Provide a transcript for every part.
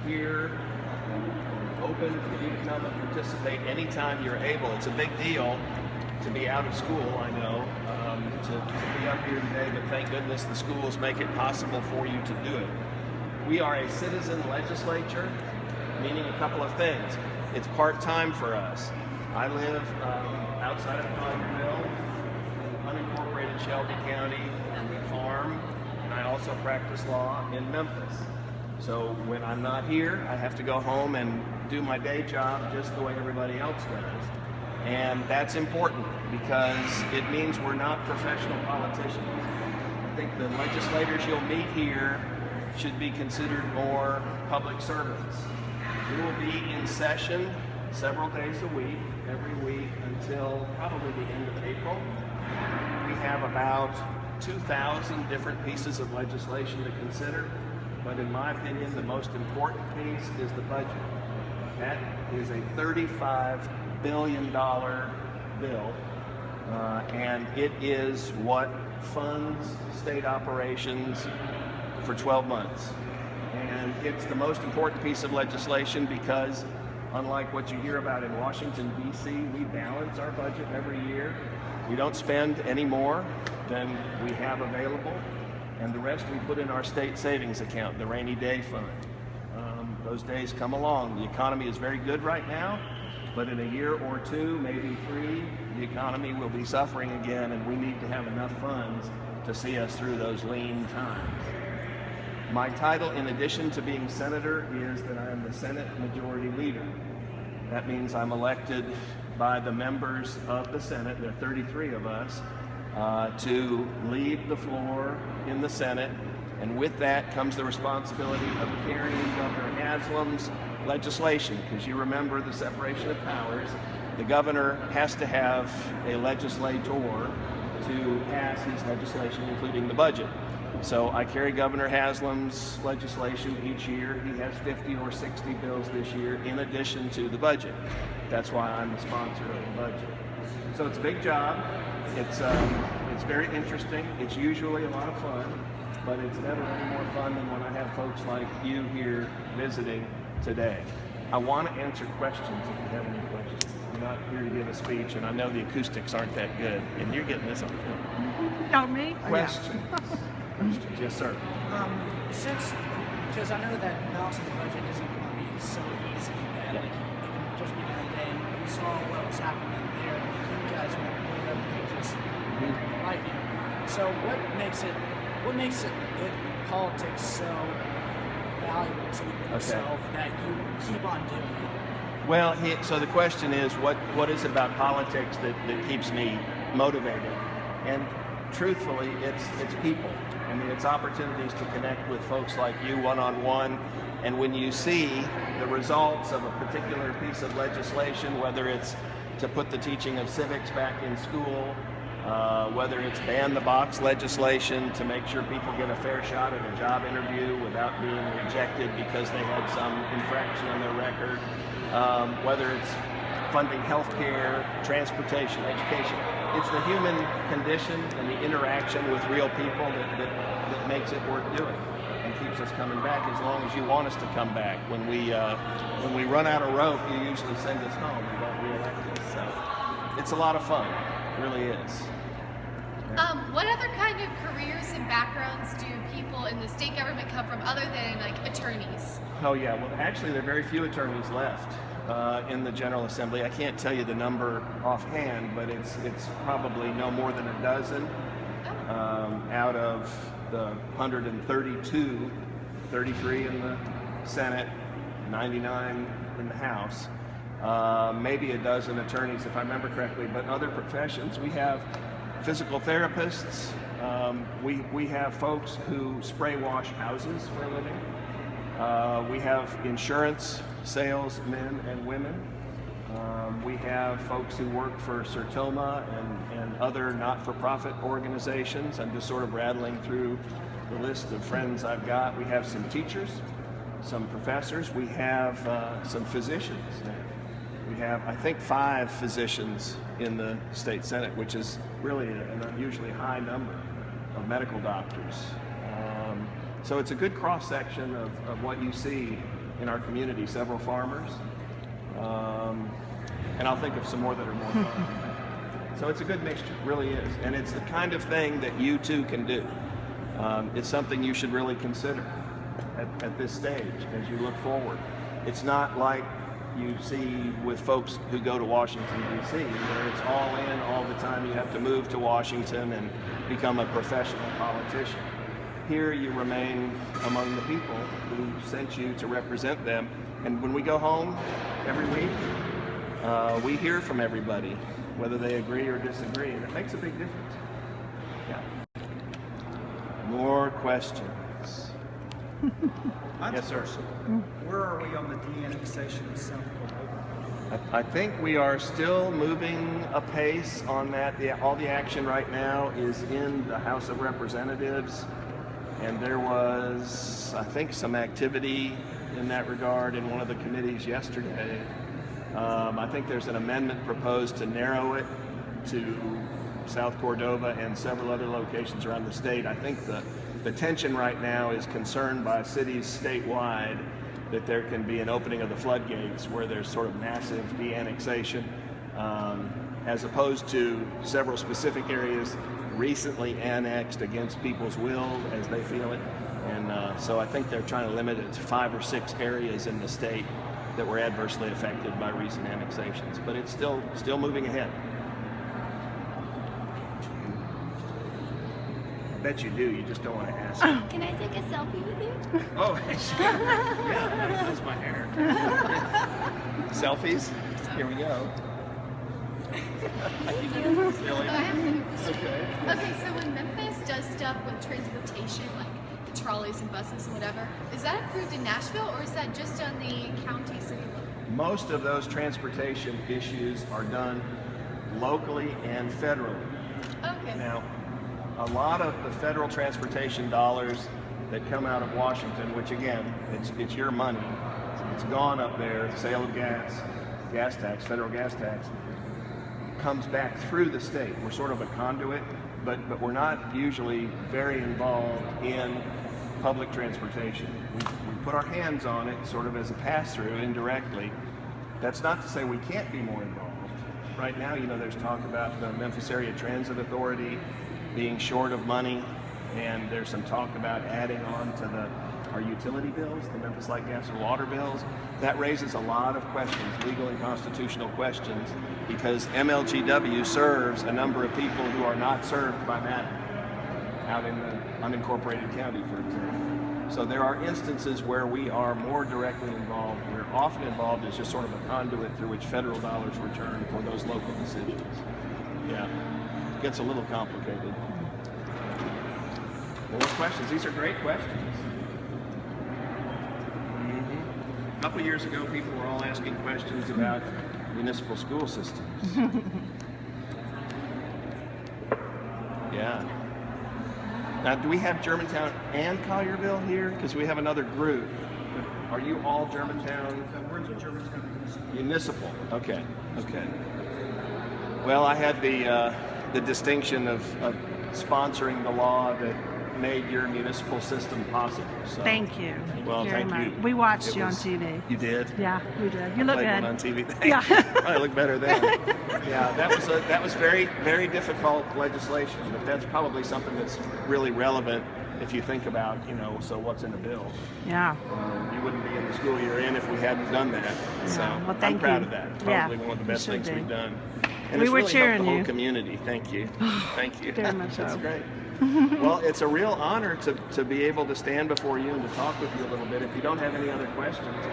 here, open for you to come and participate anytime you're able. It's a big deal to be out of school, I know, to be up here today, but thank goodness the schools make it possible for you to do it. We are a citizen legislature, meaning a couple of things. It's part-time for us. I live outside of Riverdale, in unincorporated Shelby County, and we farm, and I also practice law in Memphis. So when I'm not here, I have to go home and do my day job just the way everybody else does. And that's important because it means we're not professional politicians. I think the legislators you'll meet here should be considered more public servants. We will be in session several days a week, every week until probably the end of April. We have about 2,000 different pieces of legislation to consider, but in my opinion, the most important piece is the budget. That is a $35 billion bill, and it is what funds state operations for 12 months. And it's the most important piece of legislation because, unlike what you hear about in Washington, D.C., we balance our budget every year. We don't spend any more than we have available, and the rest we put in our state savings account, the rainy day fund. Those days come along. The economy is very good right now, but in a year or two, maybe 3, the economy will be suffering again, and we need to have enough funds to see us through those lean times. My title, in addition to being senator, is that I am the Senate Majority Leader. That means I'm elected by the members of the Senate, there are 33 of us, to lead the floor in the Senate, and with that comes the responsibility of carrying Governor Haslam's legislation, because you remember the separation of powers. The governor has to have a legislator to pass his legislation, including the budget. So I carry Governor Haslam's legislation each year. He has 50 or 60 bills this year in addition to the budget. That's why I'm the sponsor of the budget. So it's a big job. It's very interesting. It's usually a lot of fun, but it's never any more fun than when I have folks like you here visiting today. I want to answer questions if you have any questions. I'm not here to give a speech, and I know the acoustics aren't that good, and you're getting this on film. Oh, me? Questions? Questions? Yes, sir. Because I know that balancing the budget isn't going to be so easy that like it can just be done today. We saw what was happening there. You guys went with everything just lightning. So what makes it good politics so valuable to yourself that you keep on doing it? Well, so the question is, what is it about politics that keeps me motivated? And truthfully, it's people. I mean, it's opportunities to connect with folks like you one-on-one, and when you see the results of a particular piece of legislation, whether it's to put the teaching of civics back in school, whether it's ban the box legislation to make sure people get a fair shot at a job interview without being rejected because they had some infraction on their record, whether it's funding health care, transportation, education. It's the human condition and the interaction with real people that makes it worth doing and keeps us coming back as long as you want us to come back. When we run out of rope, you usually send us home. You don't re-elect us. So it's a lot of fun. It really is. What other kind of careers and backgrounds do people in the state government come from other than like attorneys? Oh yeah, well actually there are very few attorneys left in the General Assembly. I can't tell you the number offhand, but it's probably no more than a dozen out of the 132, 33 in the Senate, 99 in the House. Maybe a dozen attorneys if I remember correctly, but other professions. We have physical therapists, we have folks who spray wash houses for a living. We have insurance salesmen and women. We have folks who work for Sertoma and other not-for-profit organizations. I'm just sort of rattling through the list of friends I've got. We have some teachers, some professors. We have some physicians. We have, I think, 5 physicians in the state Senate, which is really an unusually high number of medical doctors. So it's a good cross-section of what you see in our community, several farmers, and I'll think of some more that are more fun. So it's a good mixture, really is, and it's the kind of thing that you too can do. It's something you should really consider at this stage as you look forward. It's not like you see with folks who go to Washington, D.C., where it's all in all the time. You have to move to Washington and become a professional politician. Here you remain among the people who sent you to represent them. And when we go home every week, we hear from everybody, whether they agree or disagree, and it makes a big difference. Yeah. More questions? Yes, sir. Where are we on the de-annexation of South Cordova? I think we are still moving apace on that. All the action right now is in the House of Representatives, and there was, I think, some activity in that regard in one of the committees yesterday. I think there's an amendment proposed to narrow it to South Cordova and several other locations around the state. I think the tension right now is concerned by cities statewide that there can be an opening of the floodgates where there's sort of massive de-annexation, as opposed to several specific areas recently annexed against people's will as they feel it. And so I think they're trying to limit it to 5 or 6 areas in the state that were adversely affected by recent annexations. But it's still moving ahead. I bet you do, you just don't want to ask. Can I take a selfie with you? Oh, sure. Yeah, that's my hair. Selfies? Here we go. Really? Okay. Okay, so when Memphis does stuff with transportation, like the trolleys and buses and whatever, is that approved in Nashville, or is that just on the county city level? Most of those transportation issues are done locally and federally. Okay. Now, a lot of the federal transportation dollars that come out of Washington, which again, it's your money, it's gone up there, sale of gas tax, federal gas tax, comes back through the state. We're sort of a conduit, but we're not usually very involved in public transportation. We put our hands on it sort of as a pass-through indirectly. That's not to say we can't be more involved. Right now, there's talk about the Memphis Area Transit Authority being short of money, and there's some talk about adding on to our utility bills, the Memphis Light, Gas, and Water bills. That raises a lot of questions, legal and constitutional questions, because MLGW serves a number of people who are not served by that out in the unincorporated county, for example. So there are instances where we are more directly involved. We're often involved as just sort of a conduit through which federal dollars return for those local decisions. Yeah, it gets a little complicated. More questions? These are great questions. A couple years ago, people were all asking questions about municipal school systems. Yeah. Now, do we have Germantown and Collierville here? Because we have another group. Are you all Germantown? Where's the Germantown Municipal. Okay. Okay. Well, I had the distinction of sponsoring the law that made your municipal system possible. So, thank you. Well, very thank much. you. We watched you on TV. You did? Yeah, we did. You look Played good. one on TV. Yeah. I look better then. Yeah, that was very, very difficult legislation, but that's probably something that's really relevant if you think about, so what's in a bill. Yeah. You wouldn't be in the school you're in if we hadn't done that. So Well, I'm proud you. of that. Yeah, Probably one of the best you should things be. we've done. And We it's were really cheering helped the whole you. community. Thank you. Thank you. Very much That's so. great. Well, it's a real honor to be able to stand before you and to talk with you a little bit. If you don't have any other questions, good.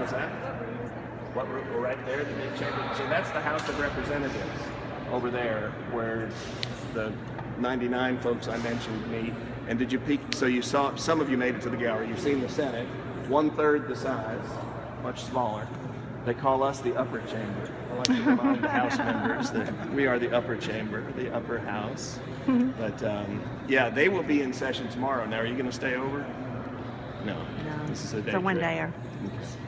What's that? What room? We're right there, the big chamber. So that's the House of Representatives over there, where the 99 folks I mentioned meet. And did you peek? So you saw, some of you made it to the gallery. You've seen the Senate, 1/3 the size, much smaller. They call us the upper chamber. I like to remind the House members that we are the upper chamber, the upper house. But yeah, they will be in session tomorrow. Now, are you going to stay over? No. This is a day. It's a one-dayer.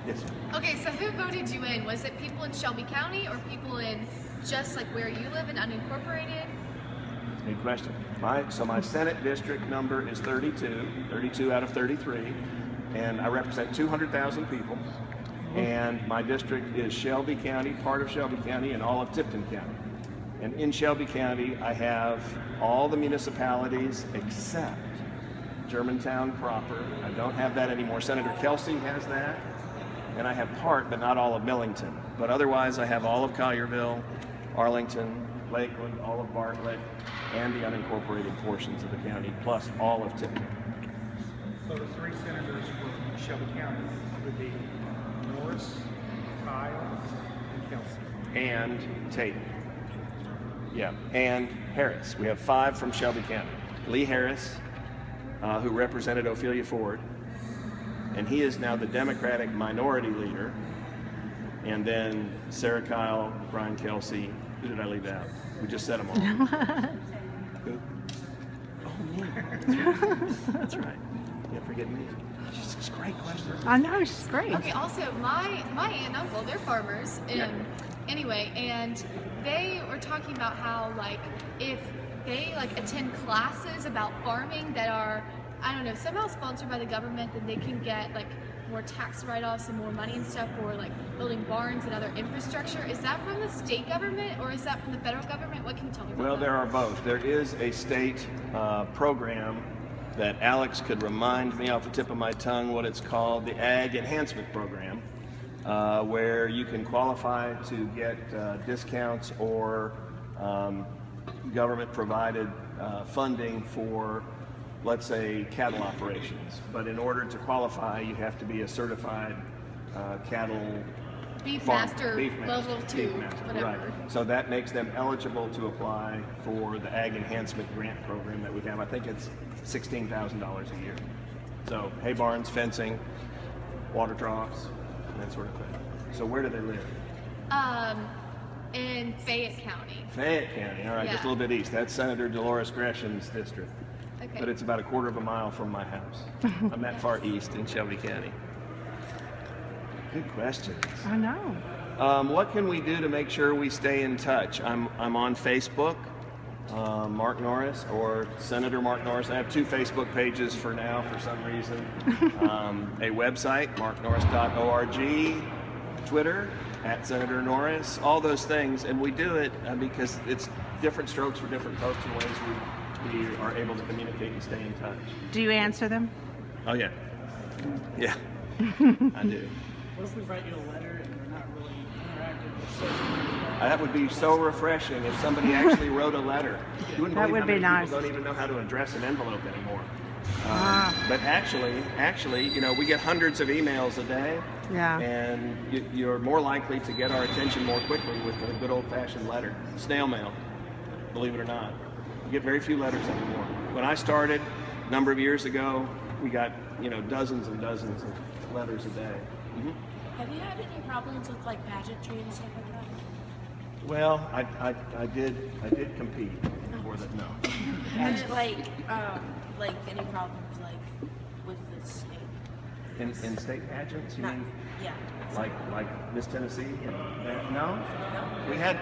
Yes. Okay, so who voted you in? Was it people in Shelby County or people in just like where you live in unincorporated? Good question. So my Senate district number is 32 out of 33. and I represent 200,000 people. And my district is Shelby County, part of Shelby County, and all of Tipton County. And in Shelby County, I have all the municipalities except Germantown proper. I don't have that anymore. Senator Kelsey has that. And I have part, but not all of Millington. But otherwise, I have all of Collierville, Arlington, Lakeland, all of Bartlett, and the unincorporated portions of the county, plus all of Tipton. So the three senators from Shelby County would be Norris, Kyle, and Kelsey. And Tate. Yeah, and Harris. We have 5 from Shelby County. Lee Harris, who represented Ophelia Ford, and he is now the Democratic minority leader. And then Sarah Kyle, Brian Kelsey. Who did I leave out? We just said them all. Who? Oh, me. That's right. Yeah, forget me. She's a great question. I know, she's great. Okay, also, my aunt and uncle, they're farmers. Anyway, and they were talking about how, like, if they, like, attend classes about farming that are, I don't know, somehow sponsored by the government, then they can get, like, more tax write-offs and more money and stuff for, like, building barns and other infrastructure. Is that from the state government or is that from the federal government? What can you tell me about Well, that? there are both. There is a state program that Alex could remind me off the tip of my tongue what it's called, the Ag Enhancement Program, where you can qualify to get discounts or government-provided funding for, let's say, cattle operations. But in order to qualify, you have to be a certified cattle Beef farm- master, beef master, level 2, beef master, whatever. right. So that makes them eligible to apply for the Ag Enhancement Grant Program that we have. I think it's $16,000 a year. So hay barns, fencing, water troughs, that sort of thing. So where do they live? In Fayette County. Fayette County, all right, just a Yeah. little bit east. That's Senator Dolores Gresham's district. Okay. But it's about a quarter of a mile from my house. I'm that far east in Shelby County. Good questions. I know. What can we do to make sure we stay in touch? I'm on Facebook, Mark Norris, or Senator Mark Norris. I have 2 Facebook pages for now for some reason. A website, marknorris.org, Twitter, @Senator Norris, all those things. And we do it because it's different strokes for different folks and ways we are able to communicate and stay in touch. Do you answer them? Oh, yeah. Yeah, I do. What if we write you a letter and we're not really interactive with social media? That would be so refreshing if somebody actually wrote a letter. You wouldn't That believe would how be many nice. people don't even know how to address an envelope anymore. Ah. But actually, you know, we get hundreds of emails a day, Yeah. and you're more likely to get our attention more quickly with a good old-fashioned letter, snail mail. Believe it or not, we get very few letters anymore. When I started a number of years ago, we got dozens and dozens of letters a day. Mm-hmm. Have you had any problems with like pageantry and stuff like that? Well, I did compete for that. No. Had it like any problems like with the state? In state pageants, you Not- mean? Yeah. Like Miss Tennessee? No. We had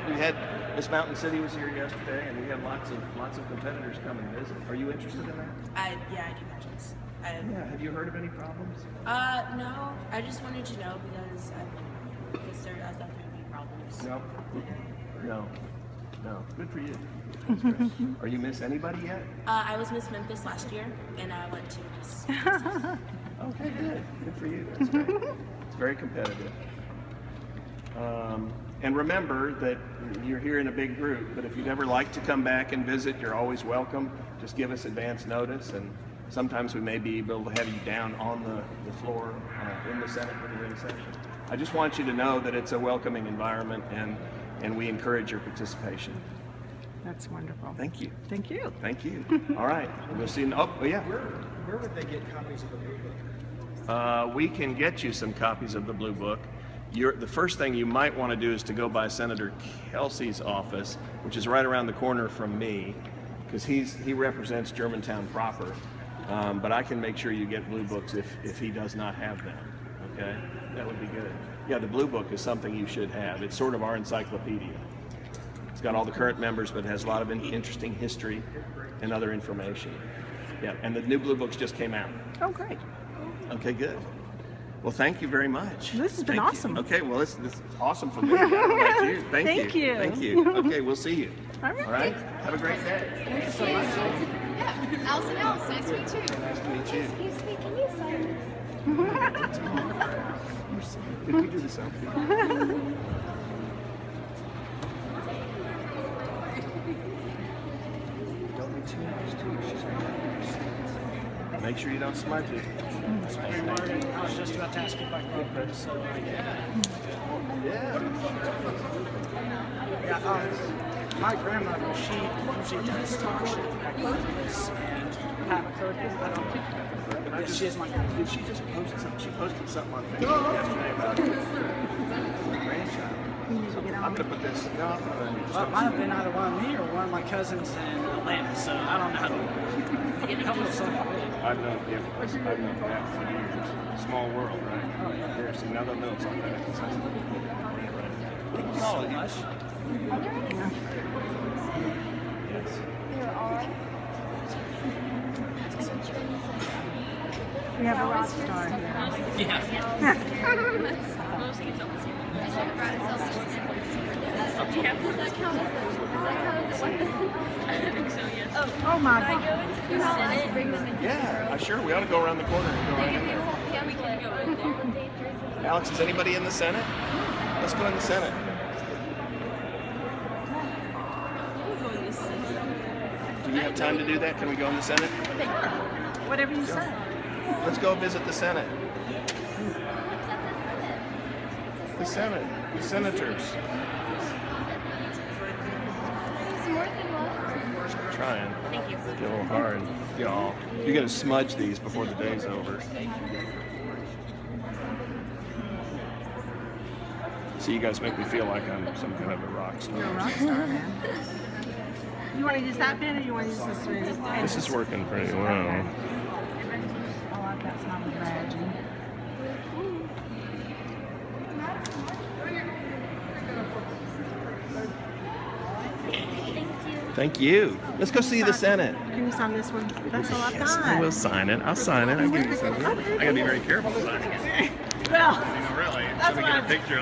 Miss Mountain City was here yesterday, and we had lots of competitors come and visit. Are you interested in that? I do pageants. Yeah. Have you heard of any problems? No. I just wanted to know because I thought there would be problems. No. Good for you. That's great. Are you Miss anybody yet? I was Miss Memphis last year, and I went to Miss. Okay, good. Good for you. That's great. It's very competitive. And remember that you're here in a big group, but if you'd ever like to come back and visit, you're always welcome. Just give us advance notice, and sometimes we may be able to have you down on the floor in the Senate when you're in session. I just want you to know that it's a welcoming environment, and we encourage your participation. That's wonderful. Thank you. Thank you. Thank you. All right. We'll see you. Oh, yeah. Where would they get copies of the Blue Book? We can get you some copies of the Blue Book. The first thing you might want to do is to go by Senator Kelsey's office, which is right around the corner from me, because he represents Germantown proper. But I can make sure you get Blue Books if he does not have them. Okay, that would be good. Yeah, the Blue Book is something you should have. It's sort of our encyclopedia. It's got all the current members, but it has a lot of interesting history and other information. Yeah, and the new Blue Books just came out. Oh, great. Okay, good. Well, thank you very much. This has been Thank you. awesome. Okay, well, this is awesome for me. How about you? Thank you. Thank you. Thank you. Okay, we'll see you. All right. All right? Have a great day. Thank you so much. Yeah, Allison Ellis, nice to meet you. Nice to meet you. Excuse me, can you sign this? Did we do the selfie? Don't be too much, too. Make sure you don't smudge it. Sorry, Martin. I was just about to ask you if I could go first, so Yeah. yeah. My grandmother, she usually does talk shit back in this, and Pat McCurkin, I don't think she is my grandmother. Did she just post something? She posted something on Facebook yesterday about her grandchild. I'm gonna put this. No, I'm gonna. Well, it might have been either one of me or one of my cousins in Atlanta, so I don't know. Help us out. I've known that for years. Small world, right? Oh yeah. There's another notes on that. Thank you so much. Yes. There are. We have a rock star here. Oh my God. Yeah, sure. We ought to go around the corner and go right in there. Alex, is anybody in the Senate? Let's go in the Senate. Do you have time to do that? Can we go in the Senate? Whatever you say. Let's go visit the Senate. The Senate. The senators. Trying. Thank you. Get a little hard. Y'all. You gotta smudge these before the day's over. So you guys make me feel like I'm some kind of a rock star. You're a rock star, man. You want to use that pen or you want to use this one? This is working pretty well. I like that smell of badge. Thank you. Let's go see the Senate. Can you sign this one? That's all I've Yes, got. I will sign it. I'll sign it. I gotta be very careful signing it. Well, Really. that's So we what get a I- picture of